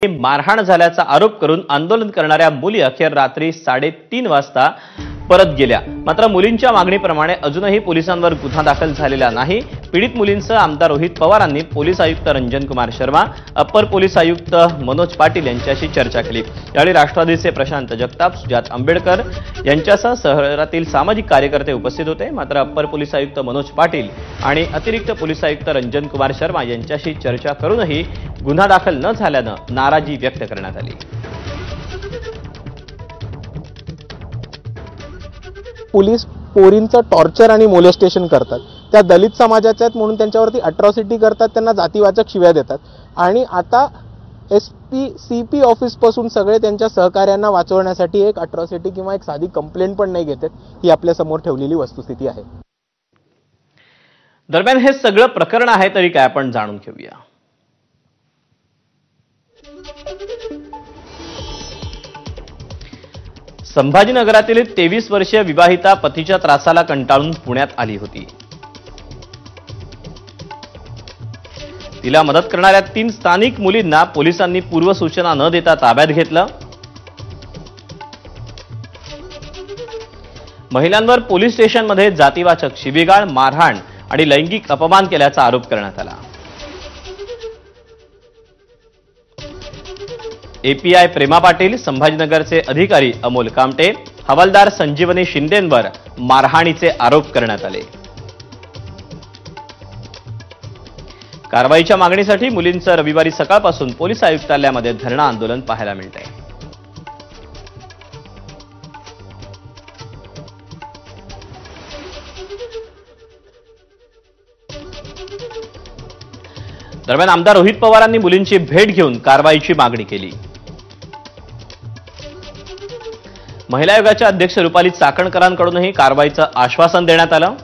मारहाण झाल्याचा आरोप करून आंदोलन करणाऱ्या मुली अखेर रात्री 3:30 वाजता परत गेल्या। मात्र मुलींच्या मागणीप्रमाणे अजूनही पोलिसांवर गुन्हा दाखल झालेला नाही। पीडित मुलींसह आमदार रोहित पवारांनी पोलीस आयुक्त रंजन कुमार शर्मा, अप्पर पोलीस आयुक्त मनोज पाटील यांच्याशी चर्चा केली। यावेळी राष्ट्रवादीचे प्रशांत जगताप, सुजात आंबेडकर यांच्यासह शहरातील सामाजिक कार्यकर्ते उपस्थित होते। मात्र अप्पर पोलीस आयुक्त मनोज पाटील आणि अतिरिक्त पोलीस आयुक्त रंजन कुमार शर्मा यांच्याशी चर्चा करूनही गुन्हा दाखल न झाल्यानं नाराजी व्यक्त करण्यात आली। पोलीस पोरींचं टॉर्चर आणि मोलेस्टेशन करतात। त्या दलित समाजाच्या आहेत म्हणून त्यांच्यावरती अट्रॉसिटी करतात, त्यांना जातीवाचक शिव्या देतात आणि आता एसपी सीपी ऑफिस पासून सगळे त्यांच्या सहकार्यांना वाचवण्यासाठी एक अट्रॉसिटी किंवा एक साधी कंप्लेंट पण नाही घेतात। ही आपल्या समोर ठेवलेली वस्तुस्थिती आहे। दरम्यान हे सगळं प्रकरण आहे तरी काय, आपण जाणून घेऊया। संभाजीनगरातील 23 वर्षीय विवाहिता पतीच्या त्रासाला कंटाळून पुण्यात आली होती। तिला मदत करणाऱ्या 3 स्थानिक मुलींना पोलिसांनी पूर्वसूचना न देता ताब्यात घेतलं। महिलांवर पोलीस स्टेशनमध्ये जातीवाचक शिवीगाळ, मारहाण आणि लैंगिक अपमान केल्याचा आरोप करण्यात आला। एपीआय प्रेमा पाटील, संभाजीनगरचे अधिकारी अमोल कामटे, हवालदार संजीवनी शिंदेंवर मारहाणीचे आरोप करण्यात आले। कारवाईच्या मागणीसाठी मुलींचं रविवारी सकाळपासून पोलीस आयुक्तालयामध्ये धरणं आंदोलन पाहायला मिळतंय। दरम्यान आमदार रोहित पवारांनी मुलींची भेट घेऊन कारवाईची मागणी केली। महिला आयोगाच्या अध्यक्ष रुपाली चाकणकरांकडूनही कारवाईचं आश्वासन देण्यात आलं।